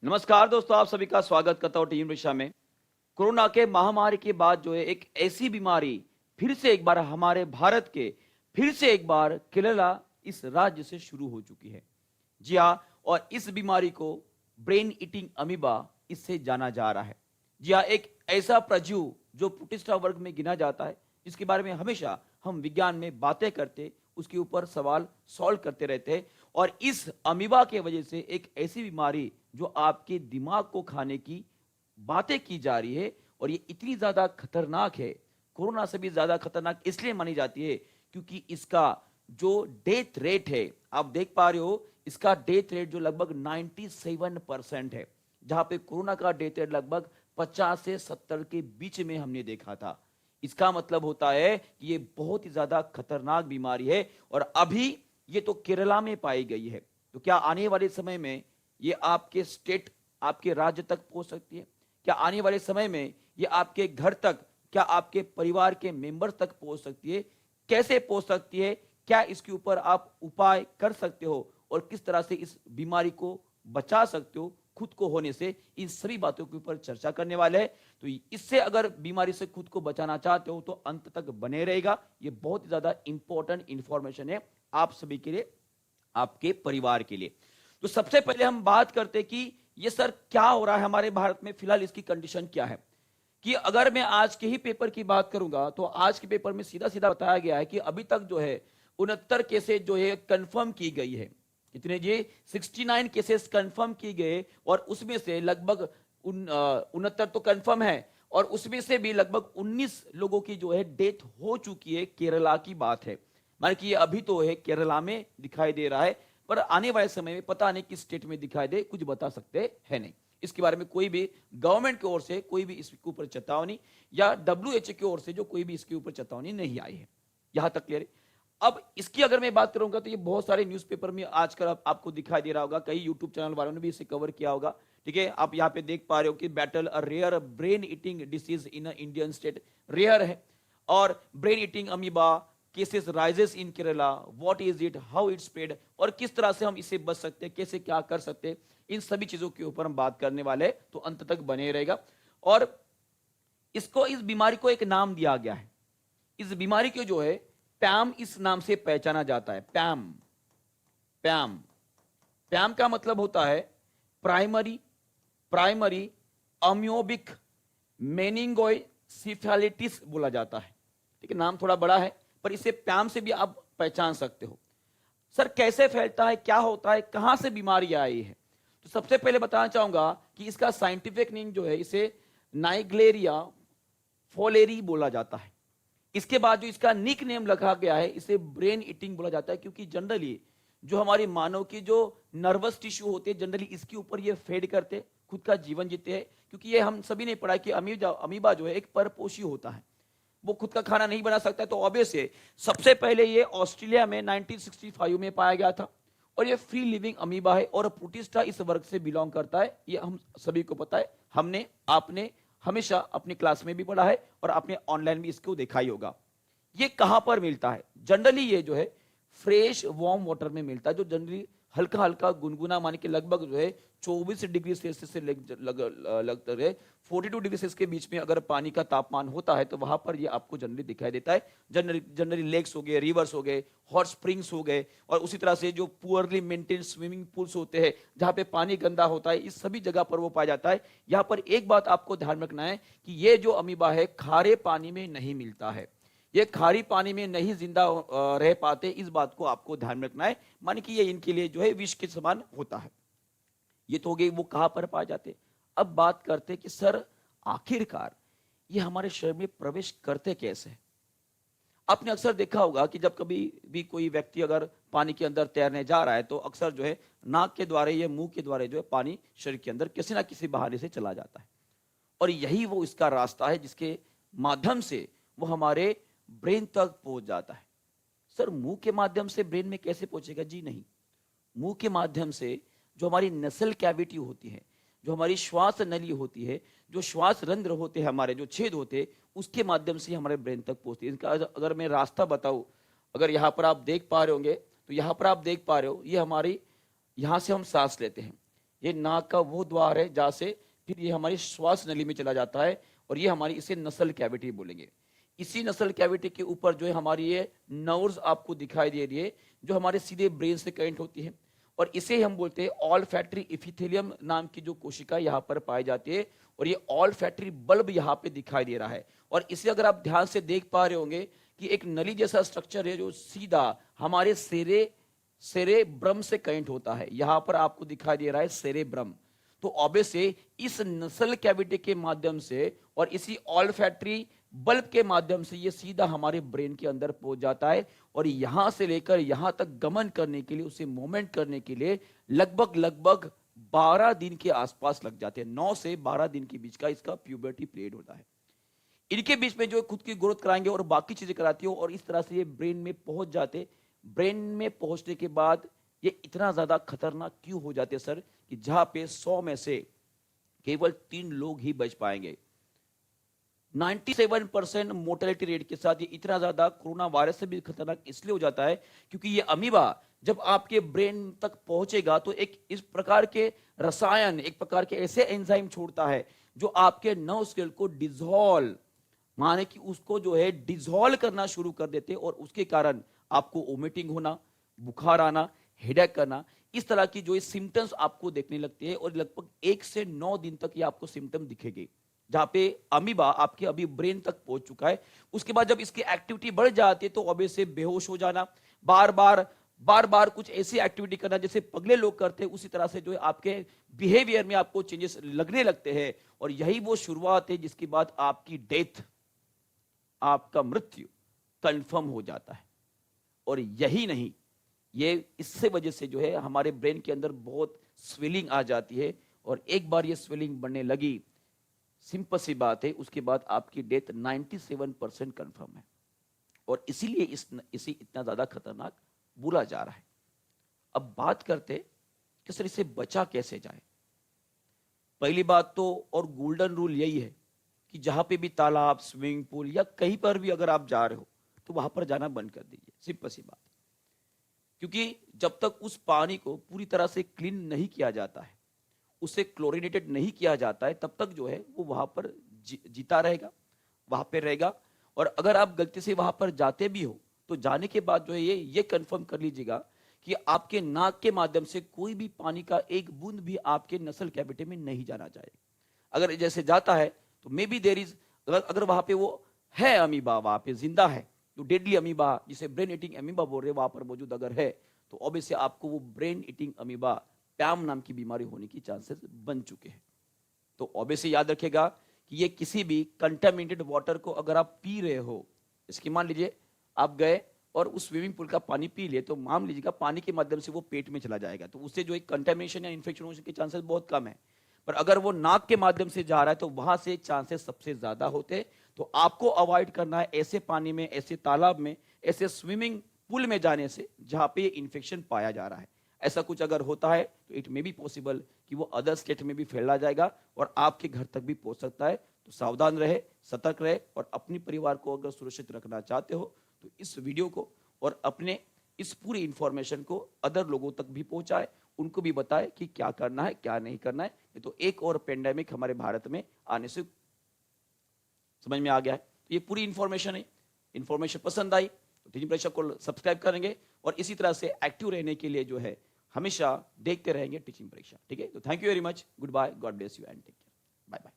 नमस्कार दोस्तों, आप सभी का स्वागत करता हूं टीम ऋषा में। कोरोना के महामारी के बाद जो है एक ऐसी बीमारी फिर से एक बार हमारे भारत के फिर से एक बार केरला इस राज्य से शुरू हो चुकी है। जी हाँ, और इस बीमारी को ब्रेन ईटिंग अमीबा इससे जाना जा रहा है। जी हाँ, एक ऐसा प्रजीव जो प्रोटिस्टा वर्ग में गिना जाता है, जिसके बारे में हमेशा हम विज्ञान में बातें करते, उसके ऊपर सवाल सॉल्व करते रहते हैं। और इस अमीबा के वजह से एक ऐसी बीमारी जो आपके दिमाग को खाने की बातें की जा रही है, और ये इतनी ज्यादा खतरनाक है, कोरोना से भी ज्यादा खतरनाक इसलिए मानी जाती है क्योंकि इसका जो डेथ रेट है, आप देख पा रहे हो, इसका डेथ रेट जो लगभग 97% है, जहां पे कोरोना का डेथ रेट लगभग 50 से 70 के बीच में हमने देखा था। इसका मतलब होता है कि ये बहुत ही ज्यादा खतरनाक बीमारी है, और अभी ये तो केरला में पाई गई है। तो क्या आने वाले समय में ये आपके स्टेट, आपके राज्य तक पहुंच सकती है? क्या आने वाले समय में ये आपके घर तक, क्या आपके परिवार के मेंबर तक पहुंच सकती है? कैसे पहुंच सकती है? क्या इसके ऊपर आप उपाय कर सकते हो, और किस तरह से इस बीमारी को बचा सकते हो खुद को होने से? इन सभी बातों के ऊपर चर्चा करने वाले हैं। तो इससे अगर बीमारी से खुद को बचाना चाहते हो तो अंत तक बने रहेगा। ये बहुत ज्यादा इंपॉर्टेंट इंफॉर्मेशन है आप सभी के लिए, आपके परिवार के लिए। तो सबसे पहले हम बात करते कि ये सर क्या हो रहा है हमारे भारत में, फिलहाल इसकी कंडीशन क्या है। कि अगर मैं आज के ही पेपर की बात करूंगा तो आज के पेपर में सीधा सीधा बताया गया है कि अभी तक जो है 69 केसेस जो है कंफर्म की गई है। कितने जी? 69 केसेस कंफर्म की गए, और उसमें से लगभग 69 तो कंफर्म है, और उसमें से भी लगभग 19 लोगों की जो है डेथ हो चुकी है। केरला की बात है, माने कि ये अभी तो है केरला में दिखाई दे रहा है, पर आने वाले समय में पता नहीं किस स्टेट में दिखाई दे, कुछ बता सकते हैं नहीं। इसके बारे में कोई भी गवर्नमेंट की ओर से कोई भी इसके ऊपर चेतावनी, या WHO की ओर से जो कोई भी इसके ऊपर चेतावनी नहीं आई है। यहां तक क्लियर है। अब इसकी अगर मैं बात करूंगा तो ये बहुत सारे न्यूज़पेपर में आजकल आपको दिखाई दे रहा होगा, कई यूट्यूब चैनल वालों ने भी इसे कवर किया होगा। ठीक है, आप यहाँ पे देख पा रहे हो कि battle a rare brain eating disease in Indian state, rare है। और brain eating amoeba cases rises in Kerala, what is it, how it spread, और किस तरह से हम इसे बच सकते हैं, कैसे क्या कर सकते हैं, इन सभी चीजों के ऊपर हम बात करने वाले हैं। तो अंत तक बने रहेगा। और इस बीमारी को एक नाम दिया गया है। इस बीमारी को जो है पैम इस नाम से पहचाना जाता है। पैम, पैम, पैम का मतलब होता है प्राइमरी प्राइमरी अम्योबिक मेनिंगोसिफेलिटिस बोला जाता है। ठीक है, नाम थोड़ा बड़ा है, पर इसे पैम से भी आप पहचान सकते हो। सर कैसे फैलता है, क्या होता है, कहां से बीमारी आई है? तो सबसे पहले बताना चाहूंगा कि इसका साइंटिफिक नेम जो है, इसे नाइग्लेरिया फोलेरी बोला जाता है। इसके बाद जो इसका निक नेम रखा गया है, इसे ब्रेन ईटिंग बोला जाता है, क्योंकि जनरली जो हमारी मानव की जो नर्वस टिश्यू होते हैं, जनरली इसके ऊपर ये फेड करते, खुद का जीवन जीते हैं। क्योंकि ये हम सभी ने पढ़ा कि अमीबा जो है एक परपोषी होता है, वो खुद का खाना नहीं बना सकता है। तो ऑब्वियस है, सबसे पहले ये ऑस्ट्रेलिया में 1965 में पाया गया था, और ये फ्री लिविंग अमीबा है, और प्रोटिस्टा इस वर्ग से बिलोंग करता है। ये हम सभी को पता है, हमने आपने हमेशा अपनी क्लास में भी पढ़ा है, और आपने ऑनलाइन भी इसको देखा ही होगा। ये कहां पर मिलता है? जनरली ये जो है फ्रेश वार्म वाटर में मिलता है, जो जनरली हल्का हल्का गुनगुना, मान के लगभग जो है 24 डिग्री सेल्सियस से लगता है 42 डिग्री सेल्सियस के बीच में अगर पानी का तापमान होता है, तो वहां पर ये आपको जनरली दिखाई देता है। जनरली लेक्स हो गए, रिवर्स हो गए, हॉट स्प्रिंग्स हो गए, और उसी तरह से जो पुअरली मेंटेन स्विमिंग पूल्स होते हैं जहां पे पानी गंदा होता है, इस सभी जगह पर वो पाया जाता है। यहां पर एक बात आपको ध्यान में रखना है कि ये जो अमीबा है खारे पानी में नहीं मिलता है, ये खारी पानी में नहीं जिंदा रह पाते। इस बात को आपको ध्यान में रखना है, माने कि ये इनके लिए जो है विष के समान होता है। ये तो हो गई वो कहां पर पाए जाते। अब बात करते कि सर आखिरकार ये हमारे शरीर में प्रवेश करते कैसे? आपने अक्सर देखा होगा कि जब कभी भी कोई व्यक्ति अगर पानी के अंदर तैरने जा रहा है, तो अक्सर जो है नाक के द्वारा या मुंह के द्वारा जो है पानी शरीर के अंदर किसी ना किसी बहाने से चला जाता है, और यही वो इसका रास्ता है जिसके माध्यम से वो हमारे ब्रेन तक पहुंच जाता है। सर मुंह के माध्यम से ब्रेन में कैसे पहुंचेगा? जी नहीं, मुंह के माध्यम से जो हमारी नसल कैविटी होती है, जो हमारी श्वास नली होती है, जो श्वास रंध्र होते हैं, हमारे जो छेद होते हैं, उसके माध्यम से हमारे ब्रेन तक पहुंचती है। इनका अगर मैं रास्ता बताऊं, अगर यहाँ पर आप देख पा रहे होंगे, तो यहाँ पर आप देख पा रहे हो, ये हमारी, यहाँ से हम सांस लेते हैं, ये नाक का वो द्वार है जहां से फिर ये हमारी श्वास नली में चला जाता है, और ये हमारी, इसे नसल कैविटी बोलेंगे। इसी नसल कैविटी के ऊपर जो है हमारी ये नर्व्स आपको दिखाई दे रही है, जो हमारे सीधे ब्रेन से कनेक्ट होती है, और इसे हम बोलते हैं ऑलफैक्टरी इपिथेलियम नाम की जो कोशिका यहाँ पर पाई जाती है, और ये ऑलफैक्टरी बल्ब यहाँ पे दिखाई दे रहा है। और इसे अगर आप ध्यान से देख पा रहे होंगे कि एक नली जैसा स्ट्रक्चर है जो सीधा हमारे सेरेब्रम से कनेक्ट होता है। यहां पर आपको दिखाई दे रहा है सेरेब्रम। तो ऑब्वियसली इस नसल कैविटी के माध्यम से और इसी ऑलफैक्टरी बल्ब के माध्यम से ये सीधा हमारे ब्रेन के अंदर पहुंच जाता है, और यहां से लेकर यहां तक गमन करने के लिए, उसे मूवमेंट करने के लिए लगभग 12 दिन के आसपास लग जाते हैं। 9 से 12 दिन के बीच का इसका प्यूबर्टी पीरियड होता है। इनके बीच में जो खुद की ग्रोथ कराएंगे और बाकी चीजें कराती हो, और इस तरह से ये ब्रेन में पहुंच जाते। ब्रेन में पहुंचने के बाद ये इतना ज्यादा खतरनाक क्यों हो जाते सर, कि जहां पे 100 में से केवल 3 लोग ही बच पाएंगे। 97% मोर्टेलिटी रेट के साथ ये इतना ज्यादा कोरोना वायरस से भी खतरनाक इसलिए हो जाता है क्योंकि ये अमीबा जब आपके ब्रेन तक पहुंचेगा तो एक इस प्रकार के रसायन, एक प्रकार के ऐसे एंजाइम छोड़ता है जो आपके नर्व सेल को डिसॉल्व, माने कि उसको जो है डिसॉल्व करना शुरू कर देते, और उसके कारण आपको वोमिटिंग होना, बुखार आना, हेडेक करना, इस तरह की जो सिम्टम्स आपको देखने लगते हैं, और लगभग 1 से 9 दिन तक ये आपको सिम्टम दिखेंगे। जहां पे अमीबा आपके अभी ब्रेन तक पहुंच चुका है, उसके बाद जब इसकी एक्टिविटी बढ़ जाती है तो ऑब्वियसली बेहोश हो जाना, बार बार कुछ ऐसी एक्टिविटी करना जैसे पगले लोग करते हैं, उसी तरह से जो है आपके बिहेवियर में आपको चेंजेस लगने लगते हैं, और यही वो शुरुआत है जिसके बाद आपकी डेथ, आपका मृत्यु कंफर्म हो जाता है। और यही नहीं, ये इससे वजह से जो है हमारे ब्रेन के अंदर बहुत स्वेलिंग आ जाती है, और एक बार ये स्वेलिंग बढ़ने लगी, सिंपल सी बात है, उसके बाद आपकी डेथ 97% कंफर्म है। और इसीलिए इसी इतना ज्यादा खतरनाक बोला जा रहा है। अब बात करते कि सर इससे बचा कैसे जाए। पहली बात तो और गोल्डन रूल यही है कि जहां पे भी तालाब, स्विमिंग पूल या कहीं पर भी अगर आप जा रहे हो तो वहां पर जाना बंद कर दीजिए, सिंपल सी बात। क्योंकि जब तक उस पानी को पूरी तरह से क्लीन नहीं किया जाता है, उसे क्लोरिनेटेड नहीं किया जाता है, तब तक जो है वो वहां पर जीता रहेगा, वहां पे रहेगा। और अगर आप गलती से वहां पर जाते भी हो तो जाने के बाद जो है ये कंफर्म कर लीजिएगा कि आपके नाक के माध्यम से कोई भी पानी का एक बूंद भी आपके नसल कैविटी में नहीं जाना चाहिए। अगर जैसे जाता है तो मे बी देर इज, अगर वहां पे वो है अमीबा, वहां पे जिंदा है, तो डेडली अमीबा जिसे ब्रेन ईटिंग अमीबा बोल रहे हैं वहां पर मौजूद अगर है, तो ऑब्वियसली आपको वो ब्रेन ईटिंग अमीबा पैम नाम की बीमारी होने की चांसेस बन चुके हैं। तो ऑब्वियसली याद रखेगा कि ये किसी भी कंटामिनेटेड वाटर को अगर आप पी रहे हो, इसकी मान लीजिए आप गए और उस स्विमिंग पूल का पानी पी लिए, तो मान लीजिएगा पानी के माध्यम से वो पेट में चला जाएगा, तो उससे जो एक कंटामिनेशन या इन्फेक्शन होने के चांसेस बहुत कम है। पर अगर वो नाक के माध्यम से जा रहा है तो वहां से चांसेस सबसे ज्यादा होते हैं। तो आपको अवॉइड करना है ऐसे पानी में, ऐसे तालाब में, ऐसे स्विमिंग पूल में जाने से जहां पे इन्फेक्शन पाया जा रहा है। ऐसा कुछ अगर होता है तो इट मे बी पॉसिबल कि वो अदर स्टेट में भी फैला जाएगा और आपके घर तक भी पहुंच सकता है। तो सावधान रहे, सतर्क रहे, और अपने परिवार को अगर सुरक्षित रखना चाहते हो तो इस वीडियो को और अपने इस पूरी इंफॉर्मेशन को अदर लोगों तक भी पहुंचाए, उनको भी बताए कि क्या करना है क्या नहीं करना है। ये तो एक और पेंडेमिक हमारे भारत में आने से समझ में आ गया है। तो ये पूरी इंफॉर्मेशन है। इंफॉर्मेशन पसंद आई तो टीचिंग परीक्षा को सब्सक्राइब करेंगे, और इसी तरह से एक्टिव रहने के लिए जो है हमेशा देखते रहेंगे टीचिंग परीक्षा। ठीक है, तो thank you very much, good bye, God bless you and take care, bye bye.